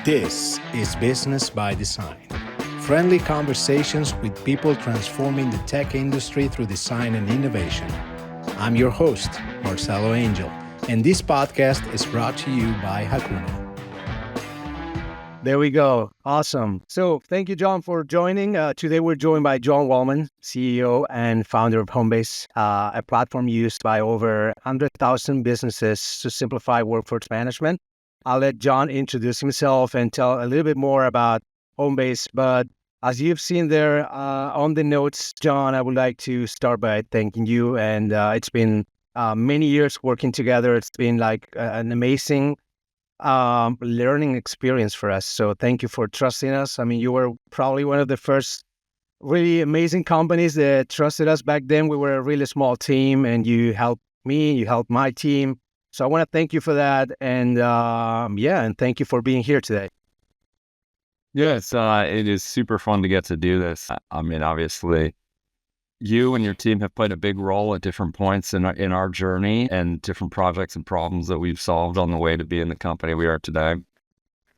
This is Business by Design. Friendly conversations with people transforming the tech industry through design and innovation. I'm your host, Marcelo Angel, and this podcast is brought to you by Hakuna. There we go. Awesome. So thank you, John, for joining. Today, we're joined by John Waldmann, CEO and founder of Homebase, a platform used by over 100,000 businesses to simplify workforce management. I'll let John introduce himself and tell a little bit more about Homebase. But as you've seen there on the notes, John, I would like to start by thanking you. And it's been many years working together. It's been like an amazing learning experience for us. So thank you for trusting us. I mean, you were probably one of the first really amazing companies that trusted us back then. We were a really small team, and you helped me, you helped my team. So I want to thank you for that. And and thank you for being here today. Yes, it is super fun to get to do this. I mean, obviously, you and your team have played a big role at different points in our journey and different projects and problems that we've solved on the way to being the company we are today.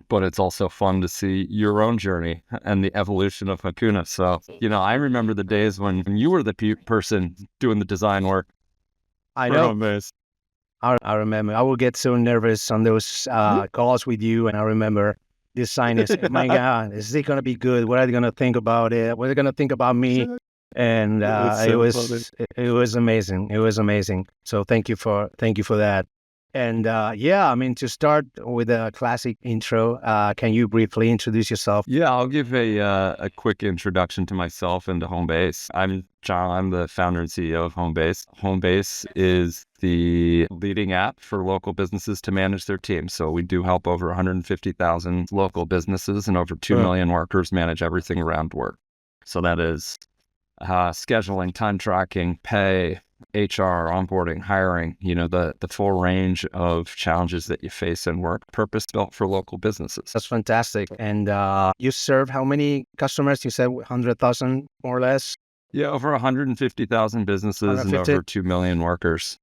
But it's also fun to see your own journey and the evolution of Hakuna. So, I remember the days when you were the person doing the design work. I know. I remember. I would get so nervous on those calls with you, and I remember this sign is, my God, is it going to be good? What are they going to think about it? What are they going to think about me? And it was amazing. It was amazing. So thank you for that. And to start with a classic intro, can you briefly introduce yourself? Yeah, I'll give a quick introduction to myself and to Homebase. I'm John. I'm the founder and CEO of Homebase. Homebase is the leading app for local businesses to manage their team. So we do help over 150,000 local businesses and over 2 million workers manage everything around work. So that is scheduling, time tracking, pay, HR, onboarding, hiring, the full range of challenges that you face in work, purpose-built for local businesses. That's fantastic. And you serve how many customers? You said 100,000 more or less? Yeah, over 150,000 businesses and over 2 million workers.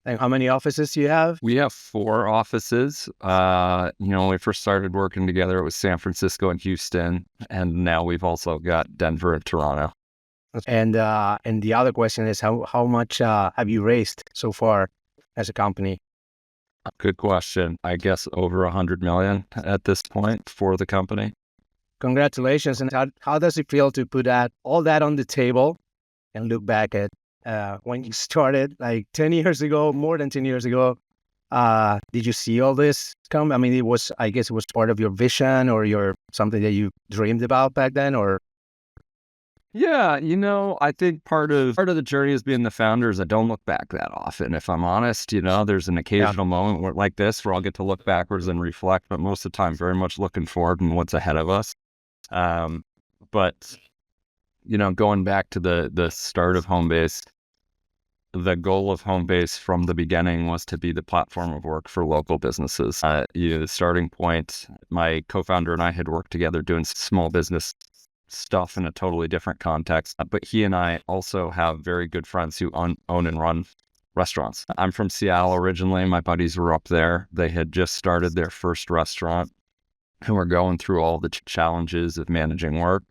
And how many offices do you have? We have 4 offices. When we first started working together, it was San Francisco and Houston. And now we've also got Denver and Toronto. And the other question is, how much have you raised so far as a company? Good question. I guess over 100 million at this point for the company. Congratulations. And how does it feel to put all that on the table and look back at when you started like 10 years ago, more than 10 years ago? Did you see all this come? I mean, I guess it was part of your vision or something that you dreamed about back then, or? Yeah, I think part of the journey as being the founder is I don't look back that often. If I'm honest, there's an occasional moment like this where I'll get to look backwards and reflect, but most of the time very much looking forward and what's ahead of us. But going back to the start of Homebase, the goal of Homebase from the beginning was to be the platform of work for local businesses. The starting point, my co-founder and I had worked together doing small business stuff in a totally different context. But he and I also have very good friends who own and run restaurants. I'm from Seattle originally. My buddies were up there. They had just started their first restaurant and were going through all the challenges of managing work.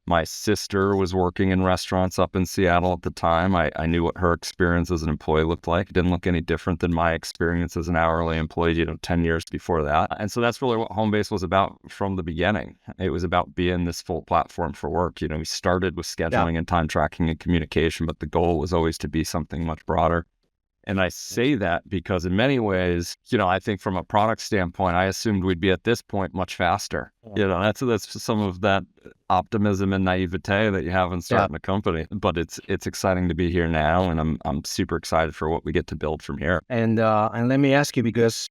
My sister was working in restaurants up in Seattle at the time. I knew what her experience as an employee looked like. It didn't look any different than my experience as an hourly employee, 10 years before that. And so that's really what Homebase was about from the beginning. It was about being this full platform for work. We started with scheduling and time tracking and communication, but the goal was always to be something much broader. And I say that because in many ways, I think from a product standpoint, I assumed we'd be at this point much faster. That's some of that optimism and naivete that you have in starting a company. But it's exciting to be here now, and I'm super excited for what we get to build from here. And let me ask you, because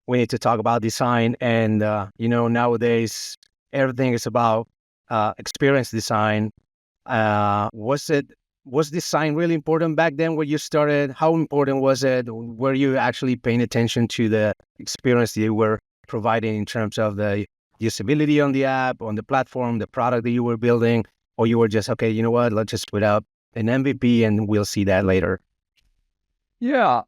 we need to talk about design, and nowadays everything is about experience design. Was design really important back then when you started? How important was it? Were you actually paying attention to the experience that you were providing in terms of the usability on the app, on the platform, the product that you were building? Or you were just, okay, you know what, let's just put out an MVP and we'll see that later? Yeah,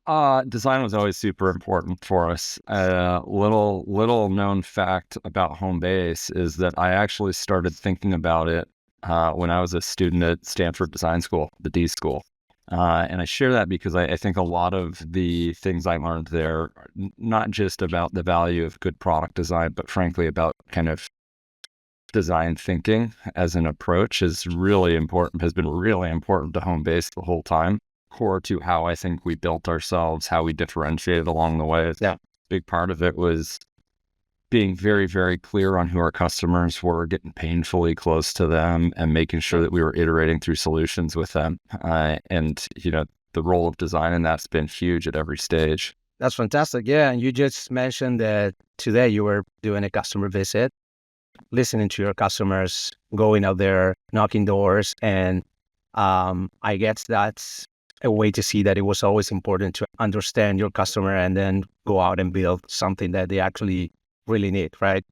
design was always super important for us. Little known fact about Homebase is that I actually started thinking about it when I was a student at Stanford Design School, the D School. And I share that because I think a lot of the things I learned there, are not just about the value of good product design, but frankly about kind of design thinking as an approach is really important, has been really important to Homebase the whole time. Core to how I think we built ourselves, how we differentiated along the way. Yeah. Big part of it was being very, very clear on who our customers were, getting painfully close to them and making sure that we were iterating through solutions with them. And, the role of design in that's been huge at every stage. That's fantastic. Yeah. And you just mentioned that today you were doing a customer visit, listening to your customers, going out there, knocking doors. And I guess that's a way to see that it was always important to understand your customer and then go out and build something that they actually really need, right?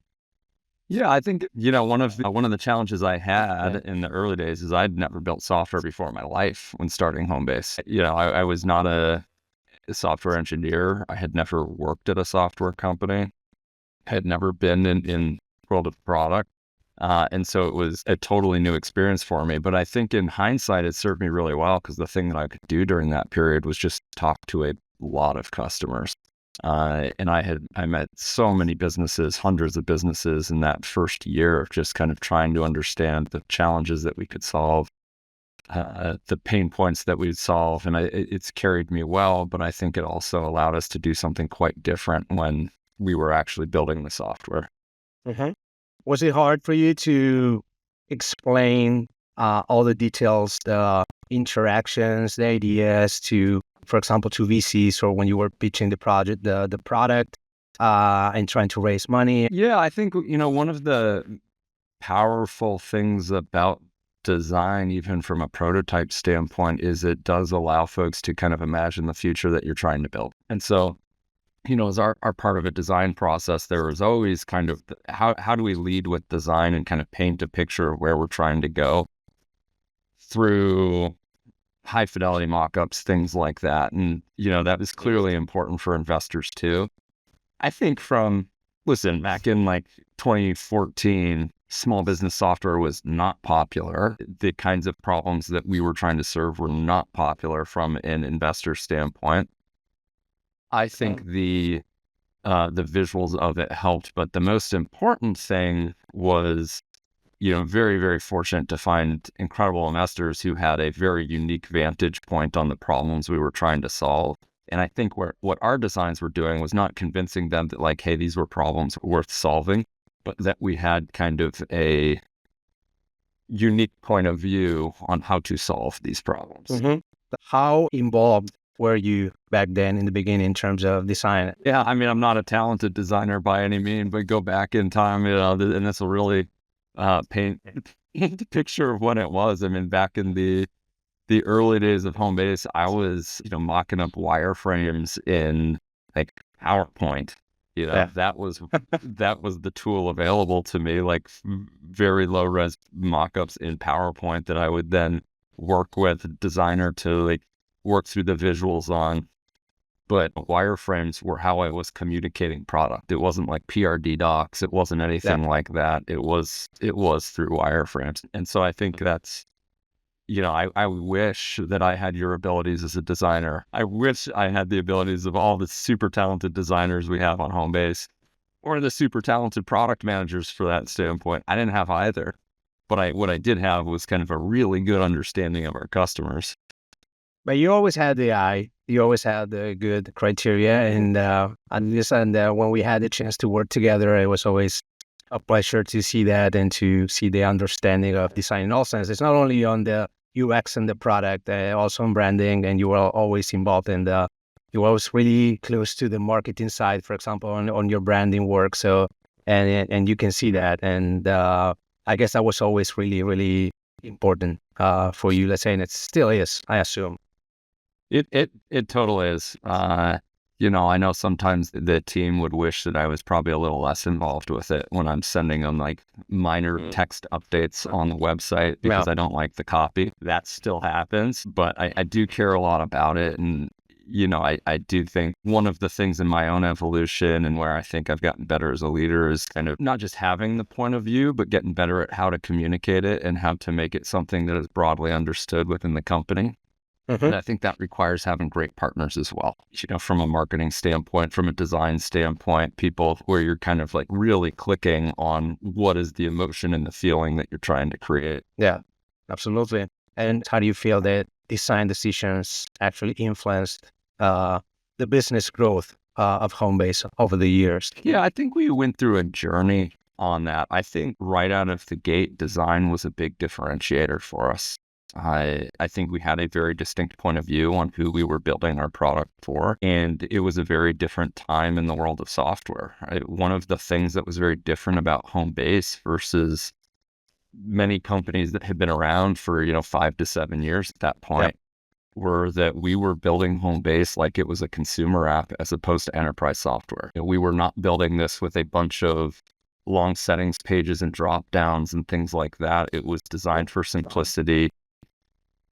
Yeah, I think, one of the challenges I had in the early days is I'd never built software before in my life when starting Homebase. I was not a software engineer. I had never worked at a software company. I had never been in world of product. And so it was a totally new experience for me. But I think in hindsight, it served me really well because the thing that I could do during that period was just talk to a lot of customers. And I met so many businesses, hundreds of businesses in that first year of just kind of trying to understand the challenges that we could solve, the pain points that we'd solve. And it's carried me well, but I think it also allowed us to do something quite different when we were actually building the software. Mm-hmm. Was it hard for you to explain all the details, the interactions, the ideas to, for example, to VCs or when you were pitching the project, the product and trying to raise money? Yeah, I think, one of the powerful things about design, even from a prototype standpoint, is it does allow folks to kind of imagine the future that you're trying to build. And so, as our part of a design process, there was always kind of how do we lead with design and kind of paint a picture of where we're trying to go through high fidelity mock-ups, things like that. And, that was clearly important for investors too. I think back in like 2014, small business software was not popular. The kinds of problems that we were trying to serve were not popular from an investor standpoint. I think the visuals of it helped, but the most important thing was, very, very fortunate to find incredible investors who had a very unique vantage point on the problems we were trying to solve. And I think what our designs were doing was not convincing them that like, hey, these were problems worth solving, but that we had kind of a unique point of view on how to solve these problems. Mm-hmm. How involved were you back then in the beginning in terms of design? Yeah, I mean, I'm not a talented designer by any means, but go back in time, and this will really paint the picture of what it was. I mean, back in the early days of Homebase, I was, mocking up wireframes in like PowerPoint. That was the tool available to me, like very low res mockups in PowerPoint that I would then work with a designer to like work through the visuals on. But wireframes were how I was communicating product. It wasn't like PRD docs. It wasn't anything like that. It was through wireframes. And so I think that's, I wish that I had your abilities as a designer. I wish I had the abilities of all the super talented designers we have on Homebase, or the super talented product managers for that standpoint. I didn't have either. But what I did have was kind of a really good understanding of our customers. But you always had the eye. You always had the good criteria. And when we had the chance to work together, it was always a pleasure to see that and to see the understanding of design in all senses. It's not only on the UX and the product, also on branding. And you were always involved in you were always really close to the marketing side, for example, on your branding work. So, and you can see that. And I guess that was always really, really important for you, let's say, and it still is, I assume. It totally is. I know sometimes the team would wish that I was probably a little less involved with it when I'm sending them like minor text updates on the website because I don't like the copy. That still happens, but I do care a lot about it. And, I do think one of the things in my own evolution and where I think I've gotten better as a leader is kind of not just having the point of view, but getting better at how to communicate it and how to make it something that is broadly understood within the company. And I think that requires having great partners as well, from a marketing standpoint, from a design standpoint, people where you're kind of like really clicking on what is the emotion and the feeling that you're trying to create. Yeah, absolutely. And how do you feel that design decisions actually influenced the business growth of Homebase over the years? Yeah, I think we went through a journey on that. I think right out of the gate, design was a big differentiator for us. I think we had a very distinct point of view on who we were building our product for, and it was a very different time in the world of software. One of the things that was very different about Homebase versus many companies that had been around for 5 to 7 years at that point were that we were building Homebase like it was a consumer app as opposed to enterprise software. We were not building this with a bunch of long settings pages and drop downs and things like that. It was designed for simplicity.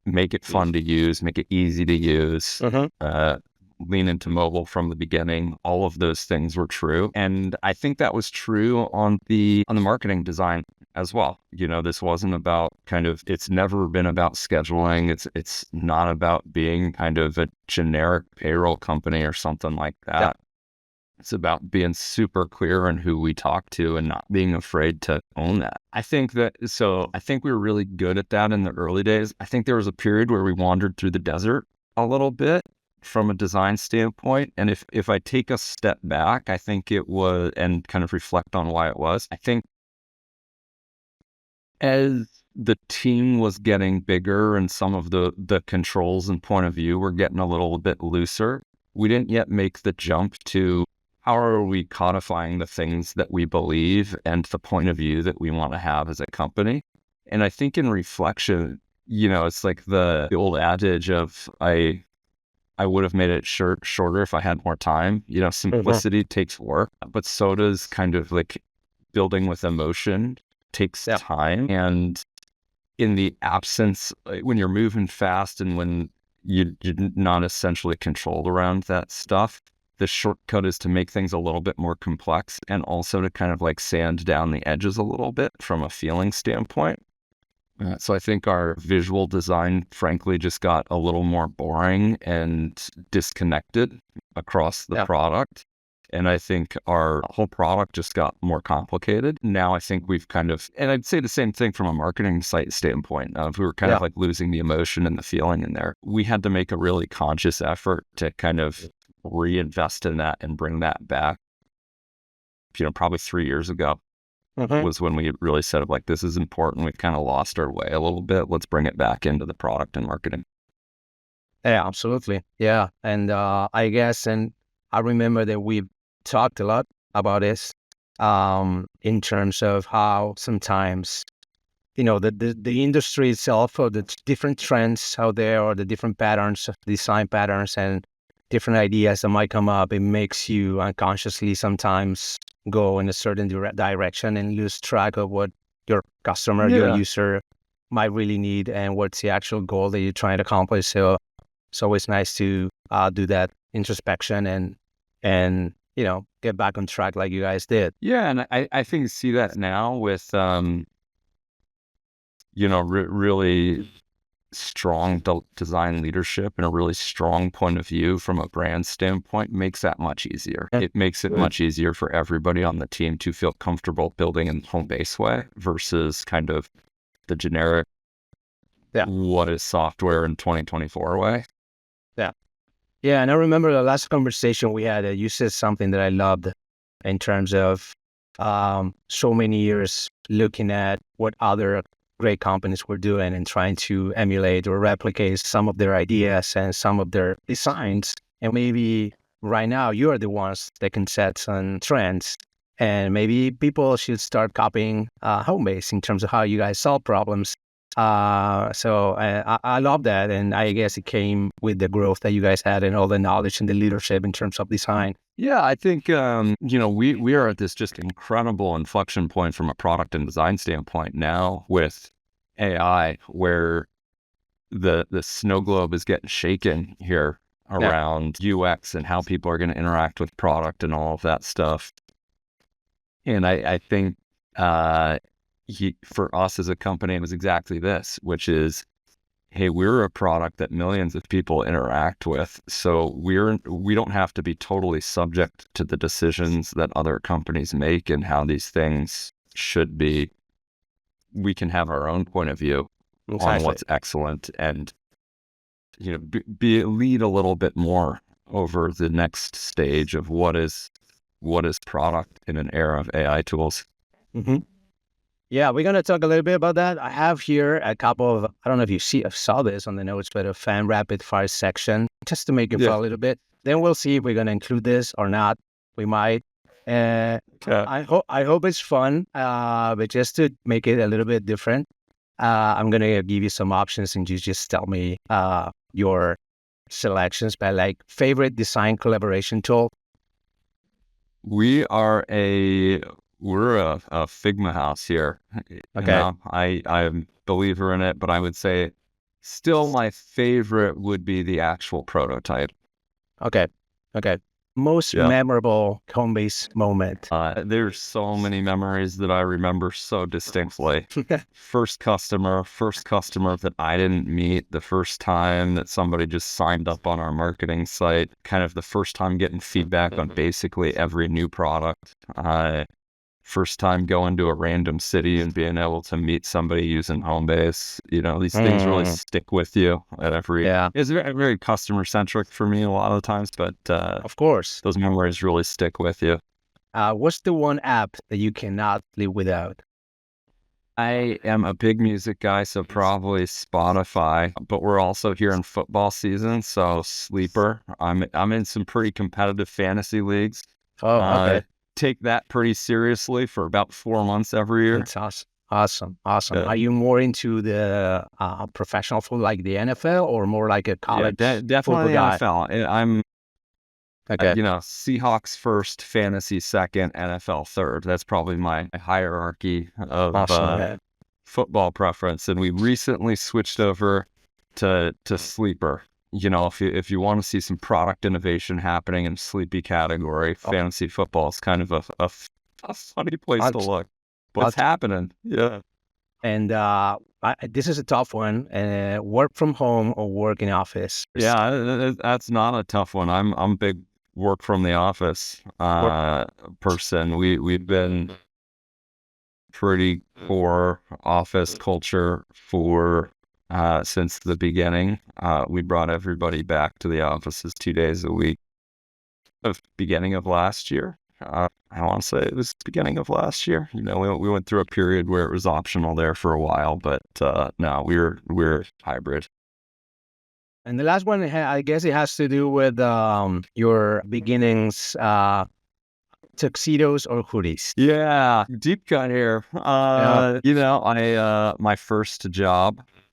Make it fun to use, make it easy to use, lean into mobile from the beginning. All of those things were true. And I think that was true on the marketing design as well. This wasn't about it's never been about scheduling. It's not about being kind of a generic payroll company or something like that. Yeah. It's about being super clear in who we talk to and not being afraid to own that. I think we were really good at that in the early days. I think there was a period where we wandered through the desert a little bit from a design standpoint. And if I take a step back, I think it was, and kind of reflect on why it was, I think as the team was getting bigger and some of the controls and point of view were getting a little bit looser, we didn't yet make the jump to how are we codifying the things that we believe and the point of view that we want to have as a company. And I think in reflection, it's like the old adage of I would have made it shorter if I had more time. Simplicity takes work, but so does kind of like building with emotion takes time. And in the absence, when you're moving fast and when you're not essentially controlled around that stuff, the shortcut is to make things a little bit more complex and also to kind of like sand down the edges a little bit from a feeling standpoint. So I think our visual design, frankly, just got a little more boring and disconnected across the product. And I think our whole product just got more complicated. Now I think we've and I'd say the same thing from a marketing site standpoint. We were kind of like losing the emotion and the feeling in there. We had to make a really conscious effort to kind of reinvest in that and bring that back. Probably 3 years ago was when we really said this is important. We've kind of lost our way a little bit. Let's bring it back into the product and marketing. Yeah, absolutely. Yeah. And I guess, and I remember that we've talked a lot about this in terms of how sometimes, the industry itself or the different trends out there or the different patterns, design patterns and different ideas that might come up, it makes you unconsciously sometimes go in a certain direction and lose track of what your customer, your user might really need and what's the actual goal that you're trying to accomplish. So it's always nice to do that introspection and get back on track like you guys did. Yeah, and I think see that now with really strong design leadership and a really strong point of view from a brand standpoint makes that much easier. It makes it much easier for everybody on the team to feel comfortable building in Homebase way versus kind of the generic what is software in 2024 way. Yeah, and I remember the last conversation we had, you said something that I loved in terms of so many years looking at what other great companies were doing and trying to emulate or replicate some of their ideas and some of their designs. And maybe right now you're the ones that can set some trends. And maybe people should start copying Homebase in terms of how you guys solve problems. So I love that. And I guess it came with the growth that you guys had and all the knowledge and the leadership in terms of design. Yeah, I think, we are at this just incredible inflection point from a product and design standpoint now with AI, where the snow globe is getting shaken here around UX and how people are going to interact with product and all of that stuff. And I think for us as a company, it was exactly this, which is, hey, we're a product that millions of people interact with. So we don't have to be totally subject to the decisions that other companies make and how these things should be. We can have our own point of view on what's excellent and, lead a little bit more over the next stage of what is product in an era of AI tools. Mm-hmm. Yeah, we're going to talk a little bit about that. I have here a couple of, I don't know if you saw this on the notes, but a fan rapid fire section just to make it fun a little bit. Then we'll see if we're going to include this or not. We might. I hope it's fun, but just to make it a little bit different, I'm going to give you some options and you just tell me your selections, but like favorite design collaboration tool. We're a Figma house here. Okay. I'm a believer in it, but I would say still my favorite would be the actual prototype. Okay. Most memorable Homebase moment. There's so many memories that I remember so distinctly. First customer that I didn't meet, the first time that somebody just signed up on our marketing site, kind of the first time getting feedback on basically every new product. First time going to a random city and being able to meet somebody using Homebase. These things really stick with you at every. Yeah. It's very, very customer-centric for me a lot of the times, but of course, those memories really stick with you. What's the one app that you cannot live without? I am a big music guy, so probably Spotify, but we're also here in football season, so Sleeper. I'm in some pretty competitive fantasy leagues. Oh, okay. Take that pretty seriously for about 4 months every year. It's awesome. Yeah. Are you more into the professional football, like the NFL, or more like a college? Definitely the NFL. I'm okay. Seahawks first, fantasy second, NFL third. That's probably my hierarchy of football preference. And we recently switched over to Sleeper. If you want to see some product innovation happening in sleepy category, fantasy football is kind of a funny place to look. What's happening? Yeah. And this is a tough one. Work from home or work in office? Yeah, that's not a tough one. I'm a big work from the office person. We've been pretty core office culture for since the beginning. We brought everybody back to the offices 2 days a week of beginning of last year. I want to say it was beginning of last year. We went through a period where it was optional there for a while, but no, we're hybrid. And the last one, I guess it has to do with your beginnings, tuxedos or hoodies. Yeah, deep cut here.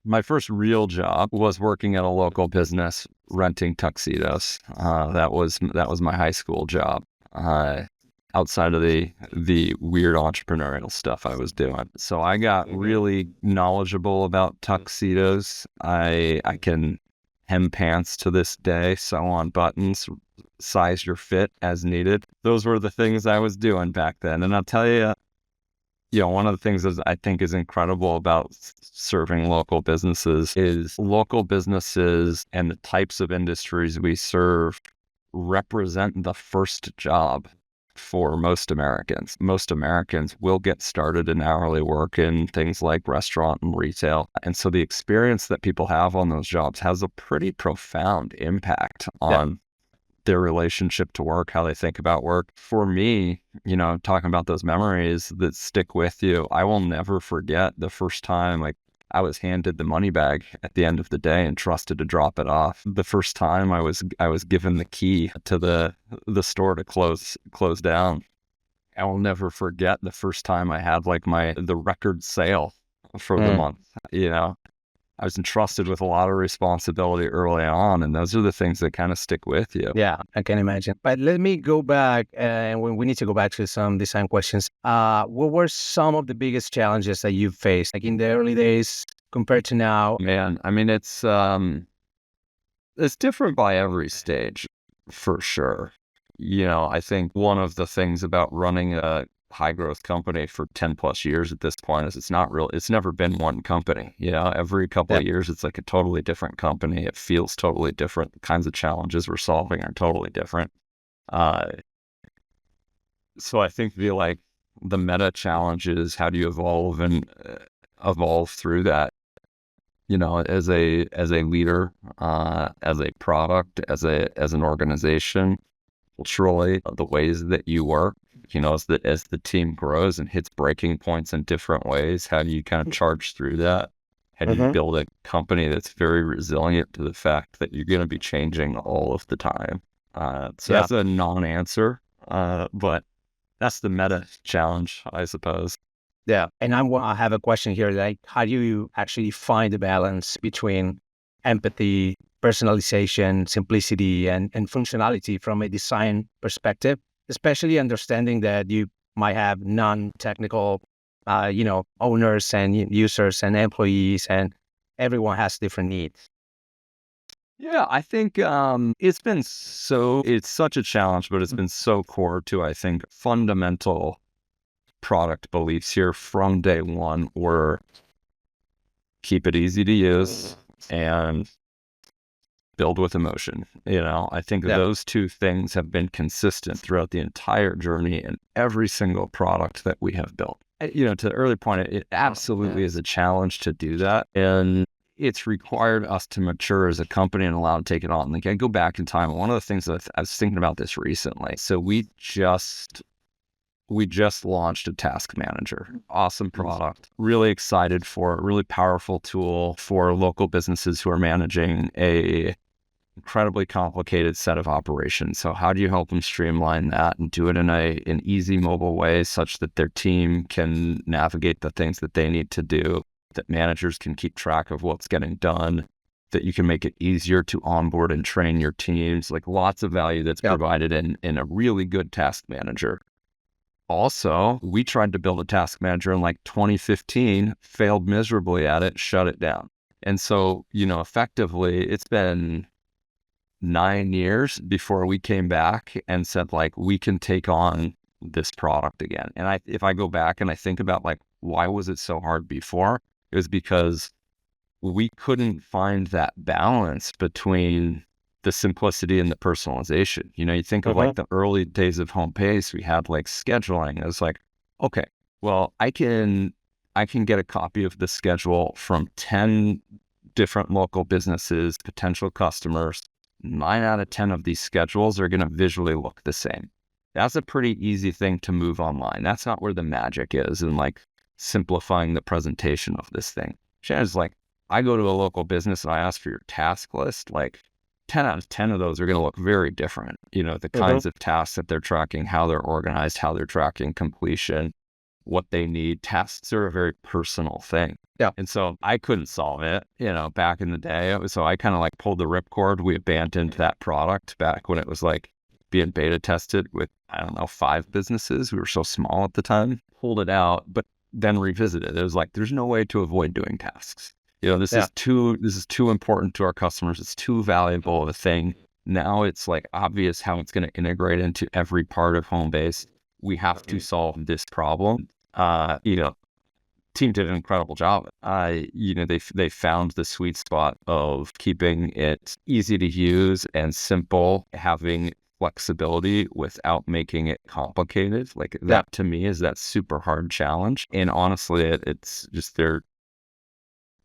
My first real job was working at a local business renting tuxedos. That was my high school job. Outside of the weird entrepreneurial stuff I was doing. So I got really knowledgeable about tuxedos. I can hem pants to this day, sew on buttons, size your fit as needed. Those were the things I was doing back then. And I'll tell you, one of the things that I think is incredible about serving local businesses is local businesses and the types of industries we serve represent the first job for most Americans. Most Americans will get started in hourly work in things like restaurant and retail. And so the experience that people have on those jobs has a pretty profound impact on their relationship to work, how they think about work. For me, talking about those memories that stick with you, I will never forget the first time I was handed the money bag at the end of the day and trusted to drop it off. The first time I was given the key to the store to close down. I will never forget the first time I had the record sale for the month. I was entrusted with a lot of responsibility early on, and those are the things that kind of stick with you. Yeah, I can imagine. But let me go back, and we need to go back to some design questions. What were some of the biggest challenges that you faced, in the early days compared to now? Man, I mean, it's It's different by every stage, for sure. I think one of the things about running a high growth company for 10 plus years at this point is it's never been one company. Every couple Yeah. of years, it's like a totally different company. It feels totally different. The kinds of challenges we're solving are totally different. So I think the meta challenge is how do you evolve and evolve through that, as a leader, as a product, as an organization, culturally, the ways that you work, as the team grows and hits breaking points in different ways, how do you kind of charge through that? How do you build a company that's very resilient to the fact that you're going to be changing all of the time? That's a non-answer, but that's the meta challenge, I suppose. Yeah. And I have a question here, like, how do you actually find the balance between empathy, personalization, simplicity, and functionality from a design perspective, especially understanding that you might have non-technical, owners and users and employees, and everyone has different needs. Yeah, I think it's such a challenge, but it's been so core to, I think, fundamental product beliefs here from day one were keep it easy to use and build with emotion. I think those two things have been consistent throughout the entire journey and every single product that we have built. To the earlier point, it absolutely is a challenge to do that. And it's required us to mature as a company and allow to take it on. Like, I go back in time. One of the things that I was thinking about this recently. So we just launched a task manager. Awesome product. Really excited for it. Really powerful tool for local businesses who are managing a incredibly complicated set of operations. So how do you help them streamline that and do it in an easy mobile way such that their team can navigate the things that they need to do, that managers can keep track of what's getting done, that you can make it easier to onboard and train your teams, like lots of value that's provided in a really good task manager. Also, we tried to build a task manager in 2015, failed miserably at it, shut it down. And so, effectively, it's been 9 years before we came back and said, we can take on this product again. And if I go back and I think about why was it so hard before, it was because we couldn't find that balance between the simplicity and the personalization. You think of the early days of Homebase, we had scheduling. It was okay, well, I can get a copy of the schedule from 10 different local businesses, potential customers. 9 out of 10 of these schedules are going to visually look the same. That's a pretty easy thing to move online. That's not where the magic is in simplifying the presentation of this thing. Shannon's I go to a local business and I ask for your task list, 10 out of 10 of those are going to look very different. The kinds of tasks that they're tracking, how they're organized, how they're tracking completion, what they need. Tasks are a very personal thing. Yeah. And so I couldn't solve it, back in the day. So I kind of pulled the ripcord. We abandoned that product back when it was being beta tested with, 5 businesses. We were so small at the time, pulled it out, but then revisited. It was there's no way to avoid doing tasks. This is too important to our customers. It's too valuable of a thing. Now it's obvious how it's going to integrate into every part of Homebase. We have to solve this problem. Team did an incredible job. They found the sweet spot of keeping it easy to use and simple, having flexibility without making it complicated. That to me is that super hard challenge. And honestly, it's just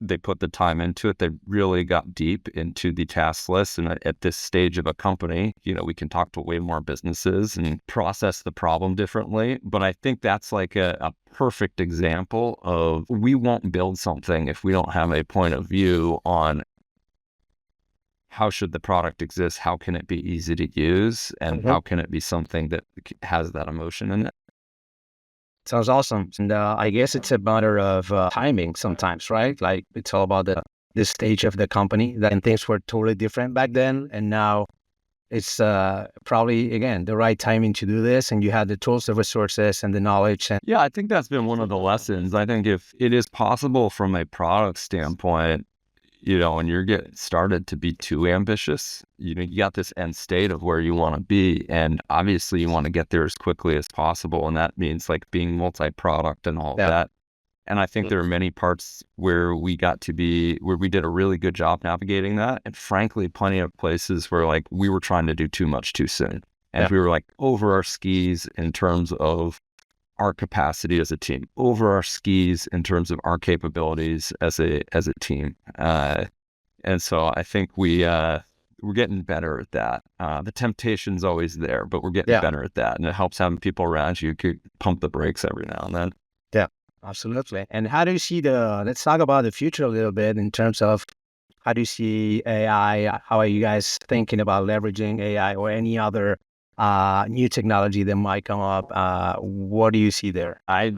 they put the time into it. They really got deep into the task list. And at this stage of a company, we can talk to way more businesses and process the problem differently. But I think that's a perfect example of we won't build something if we don't have a point of view on how should the product exist, how can it be easy to use, and how can it be something that has that emotion in it. Sounds awesome. And I guess it's a matter of timing sometimes, right? It's all about the stage of the company, and things were totally different back then. And now it's probably, again, the right timing to do this. And you have the tools, the resources, and the knowledge. Yeah, I think that's been one of the lessons. I think if it is possible from a product standpoint, when you're getting started to be too ambitious, you got this end state of where you want to be. And obviously you want to get there as quickly as possible. And that means like being multi-product and all of that. And I think there are many parts where we did a really good job navigating that. And frankly, plenty of places where like we were trying to do too much too soon. And we were like over our skis in terms of our capacity as a team, over our skis in terms of our capabilities as a team. And so I think we're getting better at that. The temptation's always there, but we're getting better at that. And it helps having people around you could pump the brakes every now and then. Yeah, absolutely. And how do you see let's talk about the future a little bit in terms of how do you see AI? How are you guys thinking about leveraging AI or any other new technology that might come up? What do you see there? I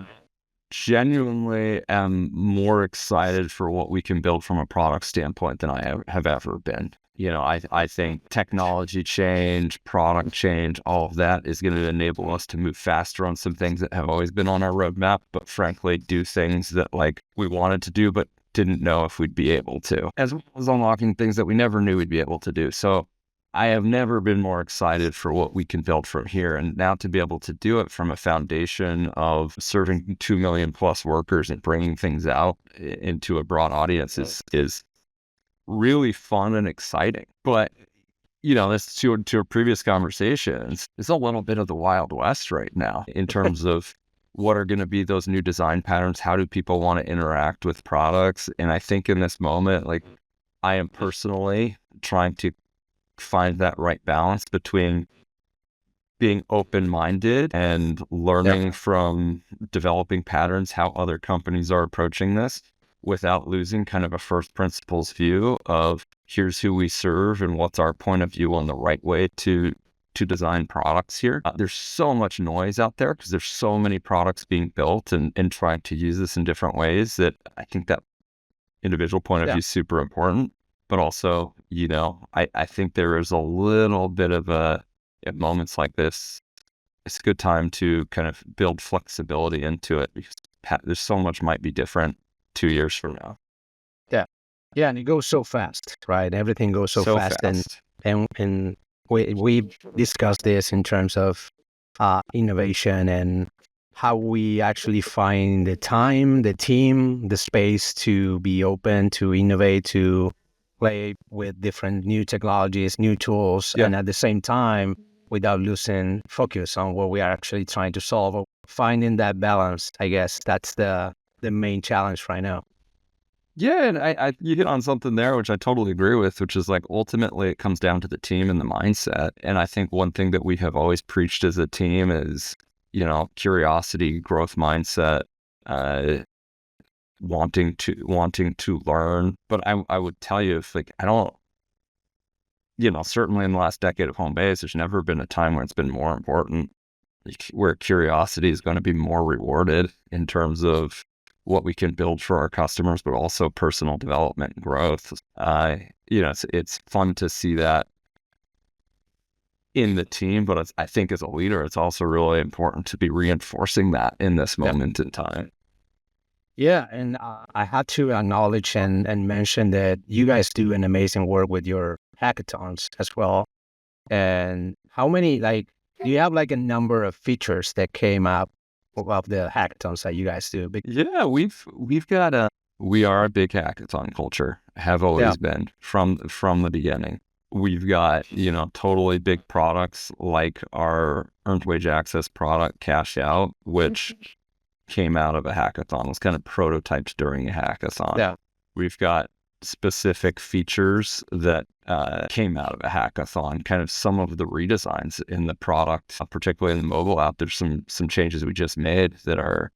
genuinely am more excited for what we can build from a product standpoint than I have ever been. I think technology change, product change, all of that is going to enable us to move faster on some things that have always been on our roadmap, but frankly, do things that like we wanted to do, but didn't know if we'd be able to, as well as unlocking things that we never knew we'd be able to do. So I have never been more excited for what we can build from here. And now to be able to do it from a foundation of serving 2 million plus workers and bringing things out into a broad audience is really fun and exciting. But, this to our previous conversations, it's a little bit of the Wild West right now in terms of what are going to be those new design patterns? How do people want to interact with products? And I think in this moment, like I am personally trying to find that right balance between being open-minded and learning from developing patterns, how other companies are approaching this without losing kind of a first principles view of here's who we serve and what's our point of view on the right way to design products here. There's so much noise out there because there's so many products being built and trying to use this in different ways that I think that individual point of view is super important. But also, I think there is a little bit of at moments like this, it's a good time to kind of build flexibility into it because there's so much might be different 2 years from now. Yeah, and it goes so fast, right? Everything goes so fast. And we discussed this in terms of innovation and how we actually find the time, the team, the space to be open, to innovate, to play with different new technologies, new tools, and at the same time, without losing focus on what we are actually trying to solve. Finding that balance, I guess that's the main challenge right now. Yeah, and you hit on something there, which I totally agree with, which is like ultimately it comes down to the team and the mindset. And I think one thing that we have always preached as a team is, curiosity, growth mindset, wanting to learn. But I would tell you if like I don't, certainly in the last decade of Homebase, there's never been a time where it's been more important, where curiosity is going to be more rewarded in terms of what we can build for our customers, but also personal development and growth. It's fun to see that in the team, but I think as a leader, it's also really important to be reinforcing that in this moment in time. Yeah, and I had to acknowledge and mention that you guys do an amazing work with your hackathons as well. And how many, do you have a number of features that came up of the hackathons that you guys do? Yeah, we've got we are a big hackathon culture, have always been from the beginning. We've got, totally big products like our earned wage access product, Cash Out, which came out of a hackathon. It was kind of prototyped during a hackathon. Yeah. We've got specific features that came out of a hackathon, kind of some of the redesigns in the product, particularly in the mobile app. There's some changes we just made that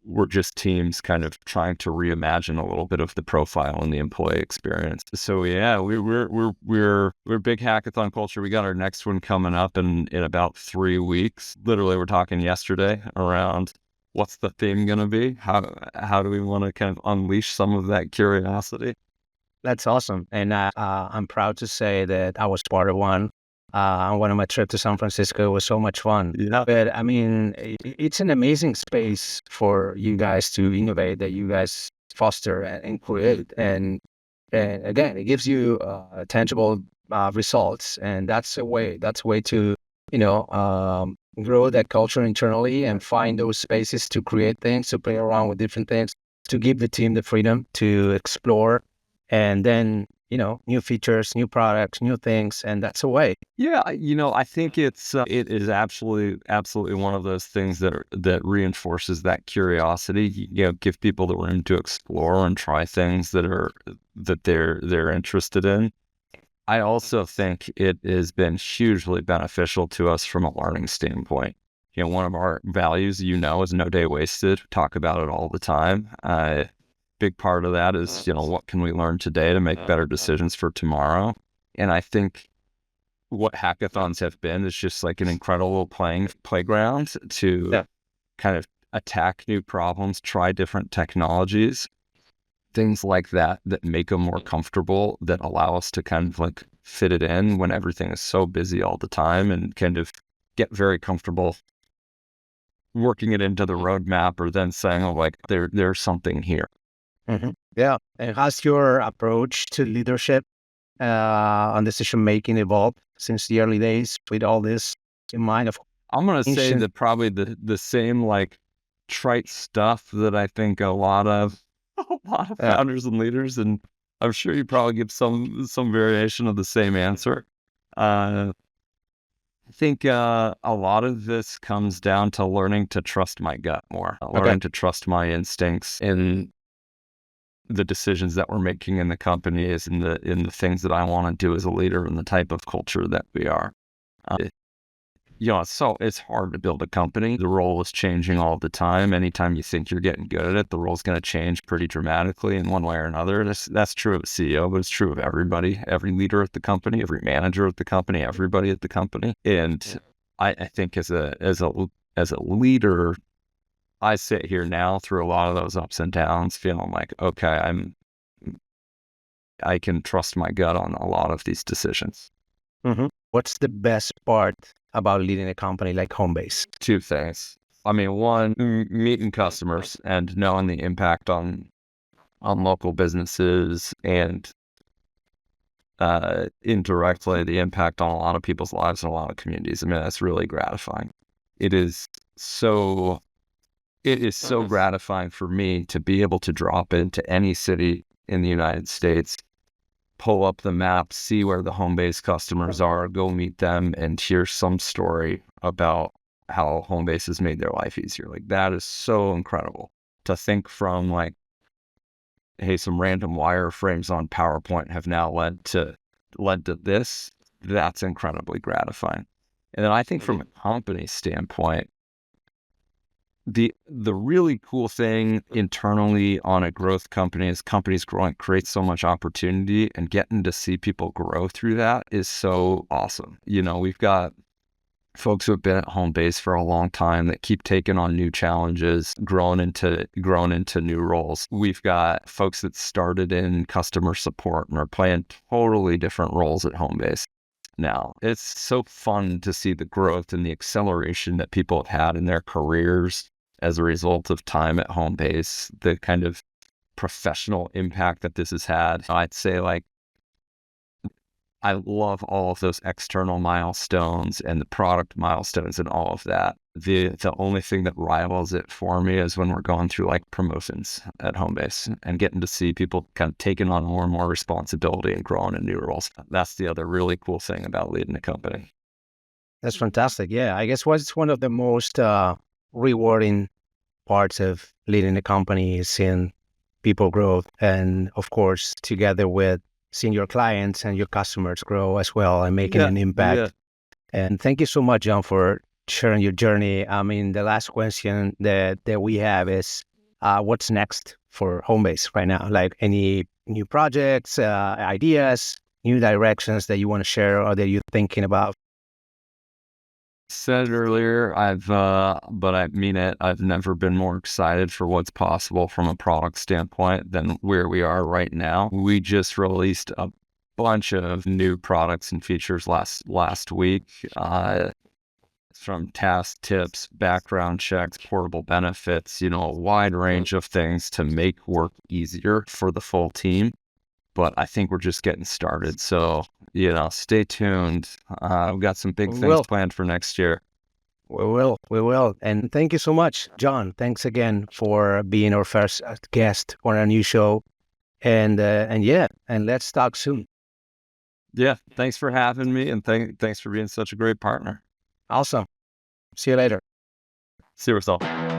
we're just teams kind of trying to reimagine a little bit of the profile and the employee experience. So yeah, we're big hackathon culture. We got our next one coming up in about 3 weeks. Literally, we're talking yesterday around what's the theme going to be? How do we want to kind of unleash some of that curiosity? That's awesome. And I'm proud to say that I was part of one. On one of my trips to San Francisco, it was so much fun. Yeah. But I mean, it's an amazing space for you guys to innovate, that you guys foster and create. And And again, it gives you tangible results, and that's a way to, grow that culture internally and find those spaces to create things, to play around with different things, to give the team the freedom to explore, and then, new features, new products, new things, and that's a way. Yeah, I think it is absolutely one of those things that reinforces that curiosity. Give people the room to explore and try things that they're interested in. I also think it has been hugely beneficial to us from a learning standpoint. One of our values, is no day wasted. Talk about it all the time. Big part of that is, what can we learn today to make better decisions for tomorrow? And I think what hackathons have been is just like an incredible playground to kind of attack new problems, try different technologies, things like that make them more comfortable, that allow us to kind of like fit it in when everything is so busy all the time, and kind of get very comfortable working it into the roadmap, or then saying, oh, like there's something here. Mm-hmm. Yeah. And how's your approach to leadership on decision making evolved since the early days with all this in mind? I'm going to say that probably the same like trite stuff that I think a lot of founders and leaders, and I'm sure you probably give some variation of the same answer. I think a lot of this comes down to learning to trust my gut more, learning to trust my instincts in the decisions that we're making in the company, is in the things that I want to do as a leader, and the type of culture that we are. It's hard to build a company. The role is changing all the time. Anytime you think you're getting good at it, the role's going to change pretty dramatically in one way or another. That's true of a CEO, but it's true of everybody, every leader at the company, every manager at the company, everybody at the company. And I think as a leader, I sit here now through a lot of those ups and downs, feeling like, okay, I can trust my gut on a lot of these decisions. Mm-hmm. What's the best part about leading a company like Homebase? Two things. I mean, one, meeting customers and knowing the impact on local businesses, and indirectly the impact on a lot of people's lives and a lot of communities. I mean, that's really gratifying. It is so gratifying for me to be able to drop into any city in the United States, pull up the map, see where the Homebase customers are, go meet them, and hear some story about how Homebase has made their life easier. Like, that is so incredible to think from, like, hey, some random wireframes on PowerPoint have now led to this. That's incredibly gratifying. And then I think from a company standpoint, the really cool thing internally on a growth company is companies growing creates so much opportunity, and getting to see people grow through that is so awesome. We've got folks who have been at Homebase for a long time that keep taking on new challenges, grown into new roles. We've got folks that started in customer support and are playing totally different roles at Homebase now. It's so fun to see the growth and the acceleration that people have had in their careers as a result of time at Homebase, the kind of professional impact that this has had. I'd say, like, I love all of those external milestones and the product milestones and all of that. The only thing that rivals it for me is when we're going through like promotions at Homebase and getting to see people kind of taking on more and more responsibility and growing in new roles. That's the other really cool thing about leading a company. That's fantastic. Yeah, I guess what's one of the most rewarding parts of leading a company is seeing people grow, and of course, together with seeing your clients and your customers grow as well and making an impact. Yeah. And thank you so much, John, for sharing your journey. I mean, the last question that we have is, what's next for Homebase right now? Like, any new projects, ideas, new directions that you want to share or that you're thinking about? Said earlier, but I mean it, I've never been more excited for what's possible from a product standpoint than where we are right now. We just released a bunch of new products and features last week, from task tips, background checks, portable benefits, a wide range of things to make work easier for the full team. but I think we're just getting started. So, stay tuned. We've got some big things planned for next year. We will. And thank you so much, John. Thanks again for being our first guest on our new show. And let's talk soon. Yeah. Thanks for having me. And thanks for being such a great partner. Awesome. See you later. See you, Marcelo.